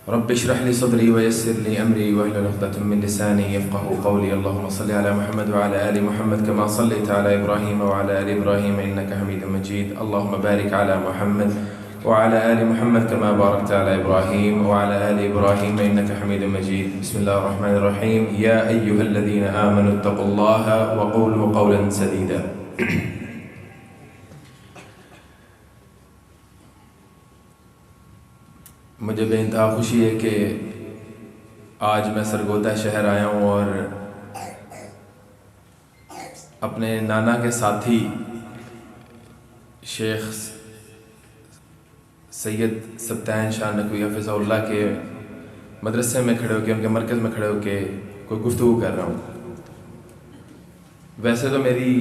رب اشرح لي صدري ويسر لي أمري واحلل عقدة من لساني يفقهوا قولي. اللهم صل على محمد وعلى آل محمد كما صليت على إبراهيم وعلى آل إبراهيم إنك حميد مجيد. اللهم بارك على محمد وعلى آل محمد كما باركت على إبراهيم وعلى آل إبراهيم إنك حميد مجيد. بسم الله الرحمن الرحيم. يا أيها الذين آمنوا اتقوا الله وقولوا قولا سديدا. مجھے بے انتہا خوشی ہے کہ آج میں سرگودا شہر آیا ہوں اور اپنے نانا کے ساتھی شیخ سید سبتین شاہ نقوی حفظہ اللہ کے مدرسے میں کھڑے ہو کے، ان کے مرکز میں کھڑے ہو کے کوئی گفتگو کر رہا ہوں. ویسے تو میری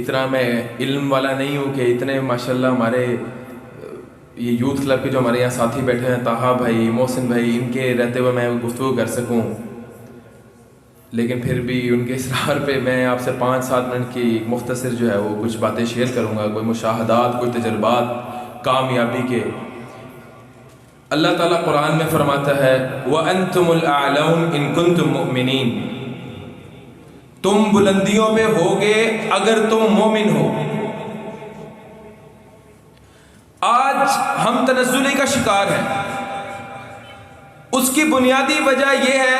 اتنا میں علم والا نہیں ہوں کہ اتنے ماشاءاللہ ہمارے یہ یوتھ کلب کے جو ہمارے یہاں ساتھی بیٹھے ہیں، طاہا بھائی، محسن بھائی، ان کے رہتے ہوئے میں گفتگو کر سکوں، لیکن پھر بھی ان کے اصرار پہ میں آپ سے 5-7 منٹ کی مختصر جو ہے وہ کچھ باتیں شیئر کروں گا، کوئی مشاہدات، کوئی تجربات کامیابی کے. اللہ تعالیٰ قرآن میں فرماتا ہے وَأَنْتُمُ الْأَعْلَوْنَ إِن كُنْتُم مُؤْمِنِينَ، تم بلندیوں پہ ہوگے اگر تم مومن ہو. آج ہم تنزلی کا شکار ہیں. اس کی بنیادی وجہ یہ ہے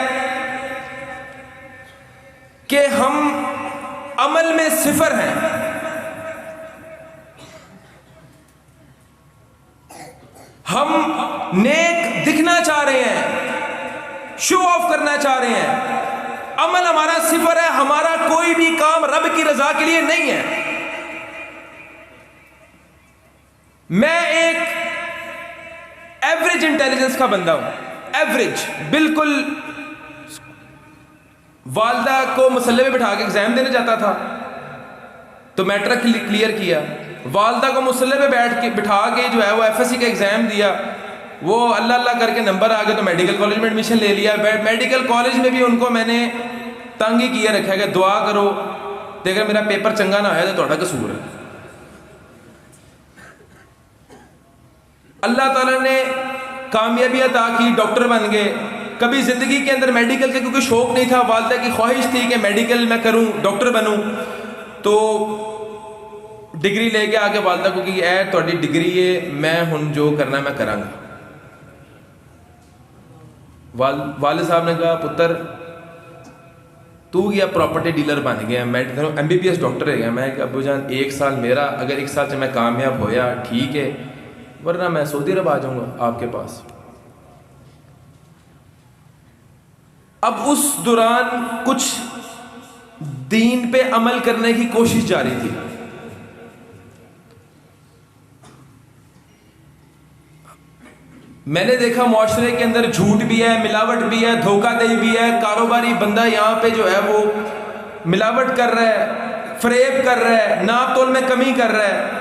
کہ ہم عمل میں صفر ہیں. ہم نیک دکھنا چاہ رہے ہیں، شو آف کرنا چاہ رہے ہیں. عمل ہمارا صفر ہے. ہمارا کوئی بھی کام رب کی رضا کے لیے نہیں ہے. میں ایک ایوریج انٹیلیجنس کا بندہ ہوں، ایوریج بالکل. والدہ کو مسلح پہ بٹھا کے ایگزام دینے جاتا تھا تو میٹرک کلیئر کیا. والدہ کو مسلح پہ بٹھا کے جو ہے وہ ایف ایس سی کا ایگزام دیا، وہ اللہ اللہ کر کے نمبر آ گئے تو میڈیکل کالج میں ایڈمیشن لے لیا. میڈیکل کالج میں بھی ان کو میں نے تنگ ہی کیا رکھا کہ دعا کرو کہ اگر میرا پیپر چنگا نہ ہویا تو تہاڈا قصور ہے. اللہ تعالیٰ نے کامیابی عطا کی، ڈاکٹر بن گئے. کبھی زندگی کے اندر میڈیکل کا کیونکہ شوق نہیں تھا، والدہ کی خواہش تھی کہ میڈیکل میں کروں، ڈاکٹر بنوں. تو ڈگری لے کے آگے والدہ کو کہ اے تہاڈی ڈگری ہے، میں ہن جو کرنا میں کراں گا. والد صاحب نے کہا پتر تو یا پراپرٹی ڈیلر بن گیا، میں M B B S doctor ہے گیا. میں کہ ابو جان 1 سال میرا، اگر 1 سال سے میں کامیاب ہویا ٹھیک ہے، ورنہ میں سعودی عرب آ جاؤں گا آپ کے پاس. اب اس دوران کچھ دین پہ عمل کرنے کی کوشش جاری تھی. میں نے دیکھا معاشرے کے اندر جھوٹ بھی ہے، ملاوٹ بھی ہے، دھوکہ دہی بھی ہے. کاروباری بندہ یہاں پہ جو ہے وہ ملاوٹ کر رہا ہے، فریب کر رہا ہے، ناپ تول میں کمی کر رہا ہے.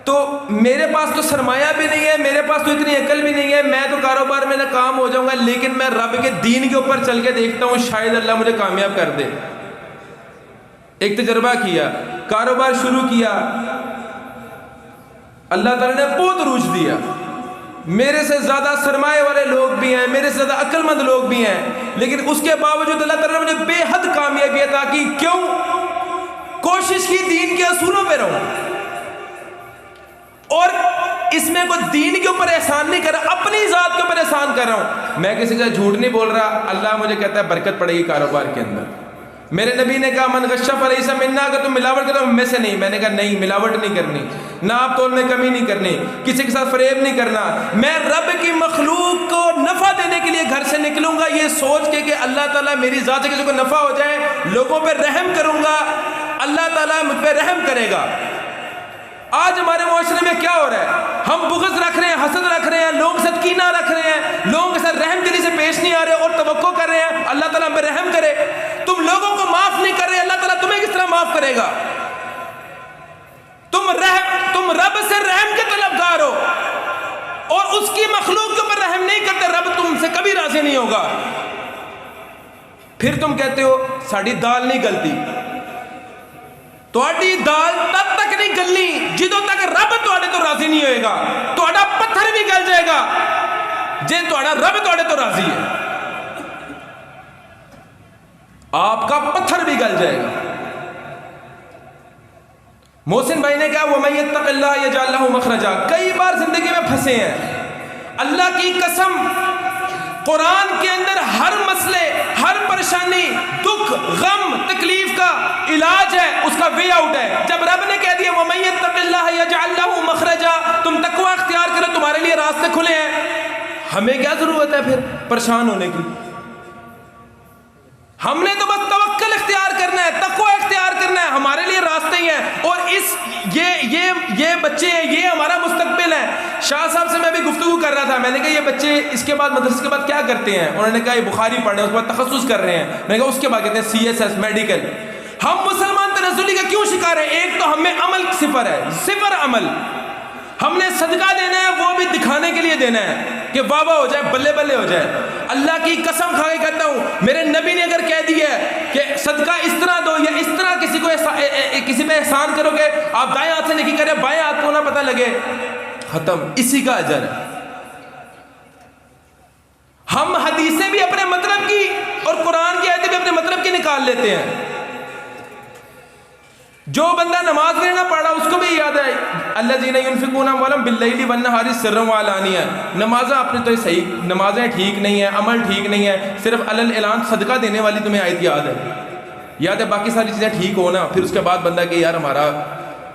تو میرے پاس تو سرمایہ بھی نہیں ہے، میرے پاس تو اتنی عقل بھی نہیں ہے، میں تو کاروبار میں ناکام ہو جاؤں گا. لیکن میں رب کے دین کے اوپر چل کے دیکھتا ہوں، شاید اللہ مجھے کامیاب کر دے. ایک تجربہ کیا، کاروبار شروع کیا، اللہ تعالیٰ نے بہت عروج دیا. میرے سے زیادہ سرمایہ والے لوگ بھی ہیں، میرے سے زیادہ عقل مند لوگ بھی ہیں، لیکن اس کے باوجود اللہ تعالیٰ نے مجھے بے حد کامیابی عطا کی. کیوں؟ کوشش کی دین کے اصولوں پہ رہوں. اور اس میں کوئی دین کے اوپر احسان نہیں کر رہا، اپنی ذات کے اوپر احسان کر رہا ہوں. میں کسی کا جھوٹ نہیں بول رہا. اللہ مجھے کہتا ہے برکت پڑے گی کاروبار کے اندر. میرے نبی نے کہا من غش فلیس منا، اگر تم ملاوٹ کرو میں سے نہیں. میں نے کہا نہیں، ملاوٹ نہیں کرنی، ناپ تول میں کمی نہیں کرنی، کسی کے ساتھ فریب نہیں کرنا. میں رب کی مخلوق کو نفع دینے کے لیے گھر سے نکلوں گا یہ سوچ کے کہ اللہ تعالیٰ میری ذات سے کسی کو نفع ہو جائے، لوگوں پہ رحم کروں گا، اللہ تعالیٰ مجھ پہ رحم کرے گا. آج ہمارے معاشرے میں کیا ہو رہا ہے؟ ہم بغض رکھ رہے ہیں، حسد رکھ رہے ہیں، لوگوں کے ساتھ کینہ رکھ رہے ہیں، لوگوں کے ساتھ رحم دلی سے پیش نہیں آ رہے اور توقع کر رہے ہیں اللہ تعالیٰ ہم پہ رحم کرے. تم لوگوں کو معاف نہیں کر رہے، اللہ تعالیٰ تمہیں کس طرح معاف کرے گا؟ تم رب سے رحم کے طلبگار ہو اور اس کی مخلوق کے اوپر رحم نہیں کرتے، رب تم سے کبھی راضی نہیں ہوگا. پھر تم کہتے ہو ساڑی دال نہیں گلتی. تہاڈی دال تب تک نہیں گلنی جدوں تک رب تہاڈے تو راضی نہیں ہوئے گا. تہاڈا پتھر بھی گل جائے گا جے تہاڈا رب تہاڈے تو راضی ہے، آپ کا پتھر بھی گل جائے گا۔ محسن بھائی نے کہا وَمَن يَتَّقِ اللَّهَ يَجْعَل لَّهُ مَخْرَجًا، کئی بار زندگی میں پھنسے ہیں، اللہ کی قسم قرآن کے اندر ہر مسئلے، ہر پریشانی، دکھ، غم، تکلیف کا علاج ہے، اس کا وے آؤٹ ہے۔ جب رب نے کہہ دیا وَمَن يَتَّقِ اللَّهَ يَجْعَل لَّهُ مَخْرَجًا، تم تقوی اختیار کرو تمہارے لیے راستے کھلے ہیں، ہمیں کیا ضرورت ہے پھر پریشان ہونے کی؟ ہم نے تو بس توکل اختیار کرنا ہے، تقوی اختیار کرنا ہے، ہمارے لیے راستے ہی ہیں، اور یہ بچے ہیں، یہ ہمارا مستقبل ہے۔ شاہ صاحب سے میں بھی گفتگو کر رہا تھا، میں نے کہا یہ بچے اس کے بعد مدرسے کے بعد کیا کرتے ہیں؟ انہوں نے کہا یہ بخاری پڑھ رہے ہیں، اس کے بعد تخصص کر رہے ہیں۔ میں نے کہا اس کے بعد کہتے ہیں CSS میڈیکل۔ ہم مسلمان تنزلی کا کیوں شکار ہیں؟ ایک تو ہم میں عمل صفر ہے، صفر عمل۔ ہم نے صدقہ دینا ہے، وہ بھی دکھانے کے لیے دینا ہے کہ واہ واہ ہو جائے، بلے بلے ہو جائے۔ اللہ کی قسم کھا کے کہتا ہوں، میرے نبی نے اگر کہہ دیا ہے کہ صدقہ اس طرح دو یا اس طرح کسی پہ احسان کرو گے، آپ دائیں ہاتھ سے نہیں کرے، بائیں ہاتھ کو نہ پتہ لگے، ختم، اسی کا اجر ہے۔ ہم حدیثیں بھی اپنے مطلب کی اور قرآن کی آیتیں بھی اپنے مطلب کی نکال لیتے ہیں۔ جو بندہ نماز بھی نہ پڑھا اس کو بھی یاد ہے الذین ينفقون اموالهم باللیل والنہار سرا وعلانیہ، نمازیں اپنے تو صحیح، نمازیں ٹھیک نہیں ہیں، عمل ٹھیک نہیں ہے، صرف اعلان صدقہ دینے والی تمہیں آیت یاد ہے، باقی ساری چیزیں ٹھیک ہو نا، پھر اس کے بعد بندہ کہ یار ہمارا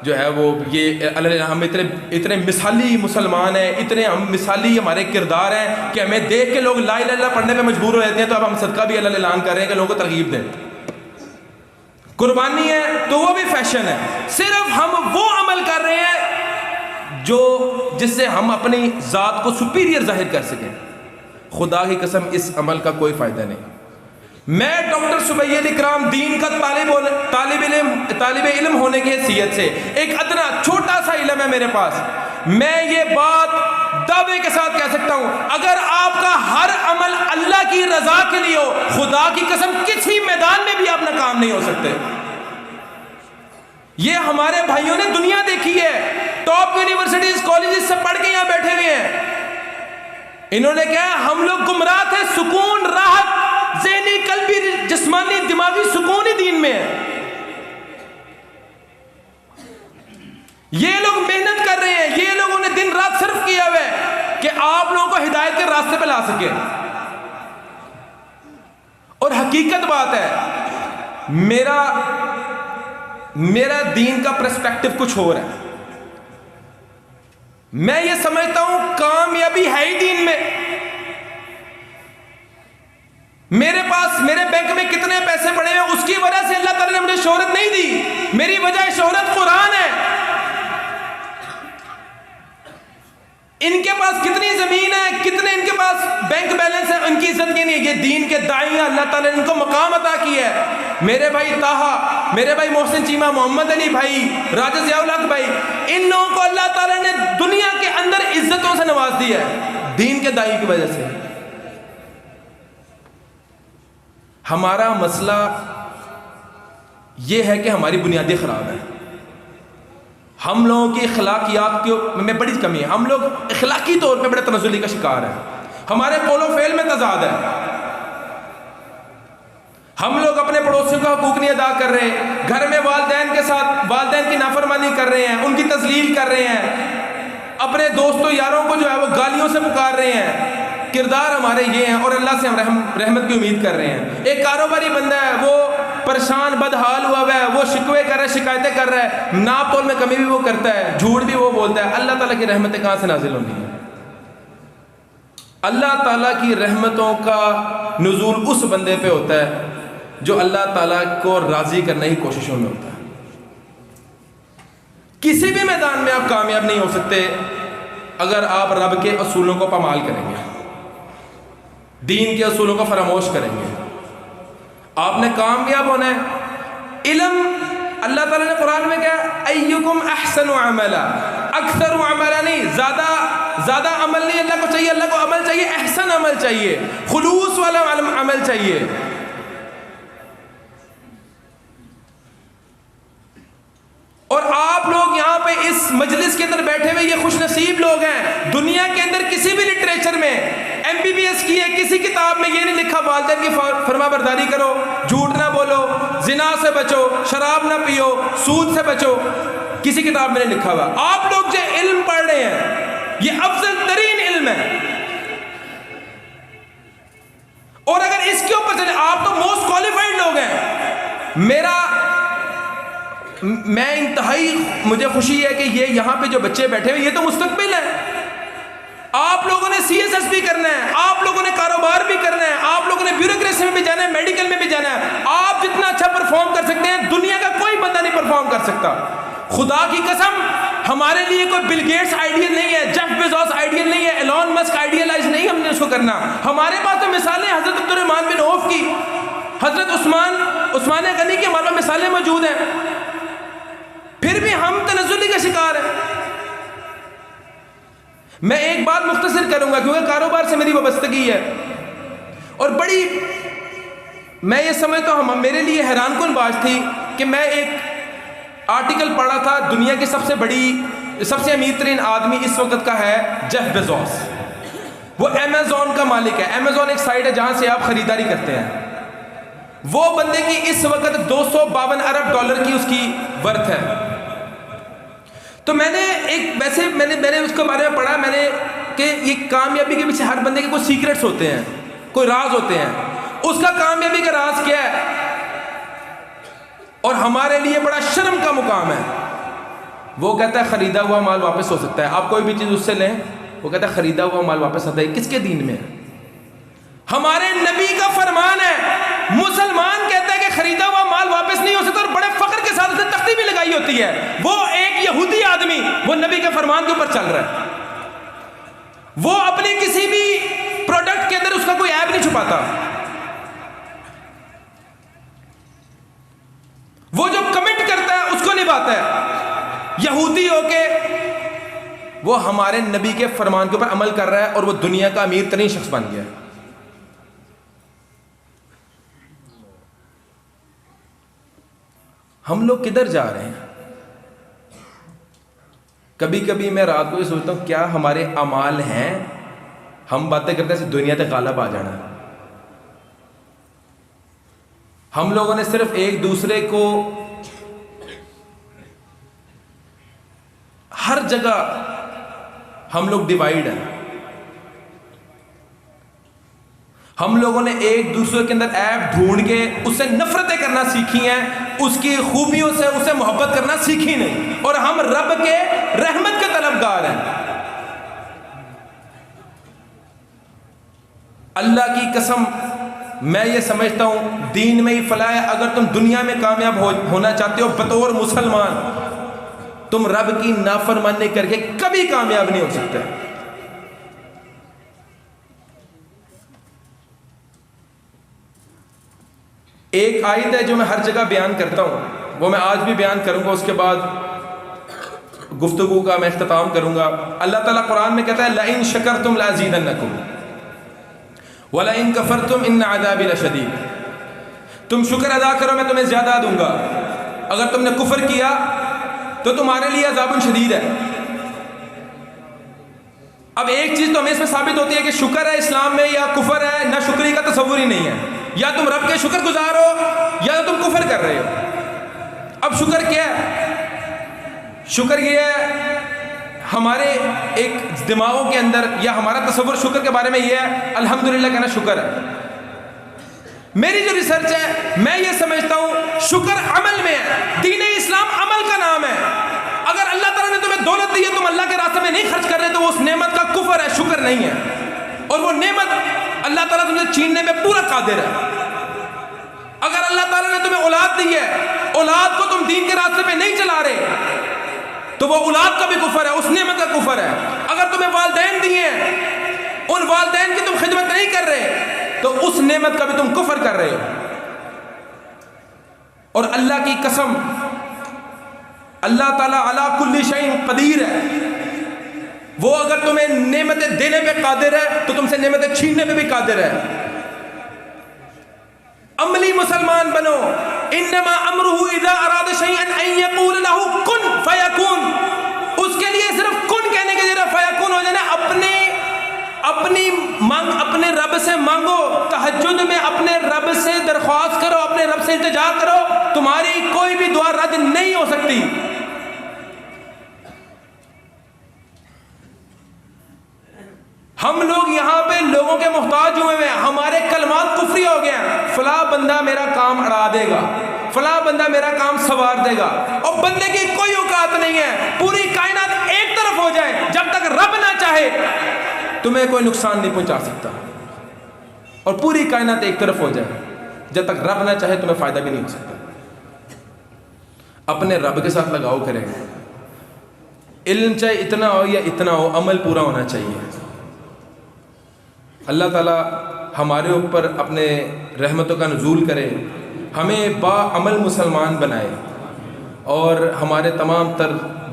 جو ہے وہ یہ ہم اتنے مثالی مسلمان ہیں، اتنے ہم مثالی ہمارے کردار ہیں کہ ہمیں دیکھ کے لوگ لا الہ الا اللہ پڑھنے پہ مجبور ہو جاتے ہیں، تو اب ہم صدقہ بھی اعلان کر رہے ہیں کہ لوگوں کو ترغیب دیں۔ قربانی ہے تو وہ بھی فیشن ہے، صرف ہم وہ عمل کر رہے ہیں جس سے ہم اپنی ذات کو سپیریئر ظاہر کر سکیں۔ خدا کی قسم اس عمل کا کوئی فائدہ نہیں۔ میں ڈاکٹر سبیل اکرام دین کا طالب علم ہونے کی حیثیت سے ایک ادنا چھوٹا سا علم ہے میرے پاس، میں یہ بات دعوے کے ساتھ کہہ سکتا ہوں، اگر آپ کا ہر عمل اللہ کی رضا کے لیے ہو، خدا کی قسم کسی میدان میں بھی آپ ناکام نہیں ہو سکتے۔ یہ ہمارے بھائیوں نے دنیا دیکھی ہے، ٹاپ یونیورسٹیز کالجز سے پڑھ کے یہاں بیٹھے ہوئے ہیں، انہوں نے کہا ہم لوگ گمراہ تھے، سکون، راحت، ذہنی، قلبی، جسمانی، دماغی سکون ہی دین میں ہے۔ یہ لوگ محنت کر رہے ہیں، یہ لوگوں نے دن رات صرف کیا ہوا ہے کہ آپ لوگوں کو ہدایت کے راستے پہ لا سکے۔ اور حقیقت بات ہے، میرا دین کا پرسپیکٹو کچھ اور ہے۔ میں یہ سمجھتا ہوں کامیابی ہے ہی دین میں۔ میرے بینک میں کتنے پیسے پڑے ہیں، اس کی وجہ سے اللہ تعالیٰ نے مجھے شہرت نہیں دی، میری وجہ شہرت قرآن ہے۔ ان کے پاس کتنی زمین ہے، کتنے ان کے پاس بینک بیلنس ہے، ان کی عزت کی نہیں ہے، یہ دین کے داعی ہیں، اللہ تعالیٰ نے ان کو مقام عطا کیا ہے۔ میرے بھائی طاہا، میرے بھائی محسن چیمہ، محمد علی بھائی، راجہ ضیاء الحق بھائی، ان لوگوں کو اللہ تعالیٰ نے دنیا کے اندر عزتوں سے نواز دیا ہے دین کے داعی کی وجہ سے۔ ہمارا مسئلہ یہ ہے کہ ہماری بنیادیں خراب ہیں، ہم لوگوں کی اخلاقیات میں بڑی کمی ہے، ہم لوگ اخلاقی طور پہ بڑے تنزلی کا شکار ہیں، ہمارے قول و فعل میں تضاد ہے، ہم لوگ اپنے پڑوسیوں کا حقوق نہیں ادا کر رہے، گھر میں والدین کے ساتھ والدین کی نافرمانی کر رہے ہیں، ان کی تذلیل کر رہے ہیں، اپنے دوستوں یاروں کو جو ہے وہ گالیوں سے پکار رہے ہیں، کردار ہمارے یہ ہیں، اور اللہ سے ہم رحمت کی امید کر رہے ہیں۔ ایک کاروباری بندہ ہے، وہ پریشان بدحال ہوا ہے، وہ شکوے کر رہا ہے، شکایتیں کر رہا ہے، ناپ تول میں کمی بھی وہ کرتا ہے، جھوٹ بھی وہ بولتا ہے، اللہ تعالیٰ کی رحمتیں کہاں سے نازل ہوں گی؟ اللہ تعالیٰ کی رحمتوں کا نزول اس بندے پہ ہوتا ہے جو اللہ تعالیٰ کو راضی کرنے کی کوششوں میں ہوتا ہے۔ کسی بھی میدان میں آپ کامیاب نہیں ہو سکتے اگر آپ رب کے اصولوں کو پامال کریں گے، دین کے اصولوں کو فراموش کریں گے۔ آپ نے کامیاب ہونا ہے۔ علم، اللہ تعالیٰ نے قرآن میں کہا ایکم احسن عملا، اکثر عملا نہیں، زیادہ عمل نہیں اللہ کو چاہیے، اللہ کو عمل چاہیے، احسن عمل چاہیے، خلوص والا عمل چاہیے۔ اور آپ لوگ یہاں پہ اس مجلس کے اندر بیٹھے ہوئے یہ خوش نصیب لوگ ہیں، دنیا کے اندر کسی بھی لٹریچر میں MBBS کی ہے, کسی کتاب میں یہ نہیں لکھا والدین کی فرما برداری کرو, جھوٹ نہ بولو, زنا سے بچو, شراب نہ پیو, سود سے بچو, کسی کتاب میں نہیں لکھا ہوا. آپ لوگ جو علم پڑھ رہے ہیں یہ افضل ترین علم ہے, اور اگر اس کے اوپر چلے, آپ تو موسٹ کوالیفائڈ لوگ ہیں. میں انتہائی مجھے خوشی ہے کہ یہ یہاں پہ جو بچے بیٹھے ہوئے یہ تو مستقبل ہے. آپ لوگوں نے CSS بھی کرنا ہے, آپ لوگوں نے کاروبار بھی کرنا ہے, آپ لوگوں نے بیوروکریسی میں بھی جانا ہے, میڈیکل میں بھی جانا ہے. آپ جتنا اچھا پرفارم کر سکتے ہیں دنیا کا کوئی بندہ نہیں پرفارم کر سکتا. خدا کی قسم ہمارے لیے کوئی بل گیٹس آئیڈیل نہیں ہے, جیف بیزوس آئیڈیل نہیں ہے, ایلون مسک آئیڈیلائز نہیں ہم نے اس کو کرنا. ہمارے پاس تو مثالیں حضرت عبد الرحمن بن عوف کی, حضرت عثمان غنی کی ہمارے پاس مثالیں موجود ہیں. پھر بھی ہم تنزلی کا شکار ہیں. میں ایک بات مختصر کروں گا کیونکہ کاروبار سے میری وابستگی ہے, اور بڑی میں یہ سمجھتا ہوں میرے لیے حیران کن بات تھی کہ میں ایک آرٹیکل پڑھا تھا, دنیا کی سب سے امیر ترین آدمی اس وقت کا ہے جیف بیزوس. وہ امیزون کا مالک ہے. امیزون ایک سائٹ ہے جہاں سے آپ خریداری کرتے ہیں. وہ بندے کی اس وقت $252 ارب کی اس کی ورتھ ہے. تو میں نے اس کے بارے میں پڑھا کہ یہ کامیابی کے پیچھے ہر بندے کے کوئی سیکرٹس ہوتے ہیں, کوئی راز ہوتے ہیں. اس کا کامیابی کا راز کیا ہے, اور ہمارے لیے بڑا شرم کا مقام ہے. وہ کہتا ہے خریدا ہوا مال واپس ہو سکتا ہے. آپ کوئی بھی چیز اس سے لیں, وہ کہتا ہے خریدا ہوا مال واپس آتا ہے. کس کے دین میں ہے؟ ہمارے نبی کا فرمان ہے. مسلمان کہتا ہے کہ خریدا ہوا مال واپس نہیں ہو سکتا, اور بڑے فخر کے ساتھ اسے تختی بھی لگائی ہوتی ہے. وہ ایک یہودی آدمی وہ نبی کے فرمان کے اوپر چل رہا ہے. وہ اپنی کسی بھی پروڈکٹ کے اندر اس کا کوئی عیب نہیں چھپاتا. وہ جو کمٹ کرتا ہے اس کو نبھاتا ہے. یہودی ہو کے وہ ہمارے نبی کے فرمان کے اوپر عمل کر رہا ہے, اور وہ دنیا کا امیر ترین شخص بن گیا ہے. ہم لوگ کدھر جا رہے ہیں؟ کبھی کبھی میں رات کو یہ سوچتا ہوں کیا ہمارے اعمال ہیں. ہم باتیں کرتے ہیں دنیا تک غالب آ جانا. ہم لوگوں نے صرف ایک دوسرے کو ہر جگہ ہم لوگ ڈیوائیڈ ہیں. ہم لوگوں نے ایک دوسرے کے اندر عیب ڈھونڈ کے اس سے نفرتیں کرنا سیکھی ہیں, اس کی خوبیوں سے اسے محبت کرنا سیکھی نہیں, اور ہم رب کے رحمت کے طلبگار ہیں. اللہ کی قسم میں یہ سمجھتا ہوں دین میں ہی فلاح ہے. اگر تم دنیا میں کامیاب ہونا چاہتے ہو بطور مسلمان, تم رب کی نافرمانی کر کے کبھی کامیاب نہیں ہو سکتے. ایک آیت ہے جو میں ہر جگہ بیان کرتا ہوں, وہ میں آج بھی بیان کروں گا, اس کے بعد گفتگو کا میں اختتام کروں گا. اللہ تعالیٰ قرآن میں کہتا ہے لَئِن شَكَرْتُمْ لَأَزِيدَنَّكُمْ وَلَئِن كَفَرْتُمْ إِنَّ عَذَابِي لَشَدِيدٌ. تم شکر ادا کرو میں تمہیں زیادہ دوں گا, اگر تم نے کفر کیا تو تمہارے لیے عذاب شدید ہے. اب ایک چیز تو ہمیں اس میں ثابت ہوتی ہے کہ شکر ہے اسلام میں یا کفر ہے, نہ شکری کا تصور ہی نہیں ہے. یا تم رب کے شکر گزار ہو یا تم کفر کر رہے ہو. اب شکر کیا ہے؟ شکر یہ ہے ہمارے ایک دماغوں کے اندر, یا ہمارا تصور شکر کے بارے میں یہ ہے الحمدللہ کہنا شکر ہے. میری جو ریسرچ ہے میں یہ سمجھتا ہوں شکر عمل میں ہے. دین اسلام عمل کا نام ہے. اگر اللہ تعالیٰ نے تمہیں دولت دی ہے, تم اللہ کے راستے میں نہیں خرچ کر رہے تو وہ اس نعمت کا کفر ہے, شکر نہیں ہے. اور وہ نعمت اللہ تعالیٰ تمہیں چھیننے میں پورا قادر ہے. اگر اللہ تعالیٰ نے تمہیں اولاد دی ہے, اولاد کو تم دین کے راستے پہ نہیں چلا رہے تو وہ اولاد کا بھی کفر ہے, اس نعمت کا کفر ہے. اگر تمہیں والدین دیے ہیں, ان والدین کی تم خدمت نہیں کر رہے تو اس نعمت کا بھی تم کفر کر رہے ہو. اور اللہ کی قسم اللہ تعالیٰ علی کل شیء قدیر ہے. وہ اگر تمہیں نعمتیں دینے پہ قادر ہے تو تم سے نعمتیں چھیننے پہ بھی قادر ہے. عملی مسلمان بنو. انما امرہ اذا اراد شیئا ان یقول له کن فیکون. اس کے لیے صرف کن کہنے کے ذریعے فیکون ہو جانا. اپنی اپنے رب سے مانگو، تہجد میں اپنے رب سے درخواست کرو، اپنے رب سے التجا کرو، تمہاری کوئی بھی دعا رد نہیں ہو سکتی۔ ہم لوگ یہاں پہ لوگوں کے محتاج ہوئے ہیں، ہمارے کلمات کفری ہو گئے ہیں، فلاں بندہ میرا کام اڑا دے گا، فلاں بندہ میرا کام سنوار دے گا، اور بندے کی کوئی اوقات نہیں ہے، پوری کائنات ایک طرف ہو جائے، جب تک رب نہ چاہے تمہیں کوئی نقصان نہیں پہنچا سکتا، اور پوری کائنات ایک طرف ہو جائے، جب تک رب نہ چاہے تمہیں فائدہ بھی نہیں ہو سکتا۔ اپنے رب کے ساتھ لگاؤ کریں، علم چاہے اتنا ہو یا اتنا ہو، عمل پورا ہونا چاہیے۔ اللہ تعالیٰ ہمارے اوپر اپنے رحمتوں کا نزول کرے، ہمیں باعمل مسلمان بنائے، اور ہمارے تمام تر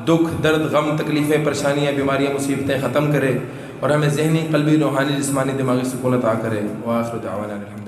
دکھ، درد، غم، تکلیفیں، پریشانیاں، بیماریاں، مصیبتیں ختم کرے، اور ہمیں ذہنی، قلبی، روحانی، جسمانی، دماغی سکون عطا کرے۔ وآخر دعوانا الحمد للہ۔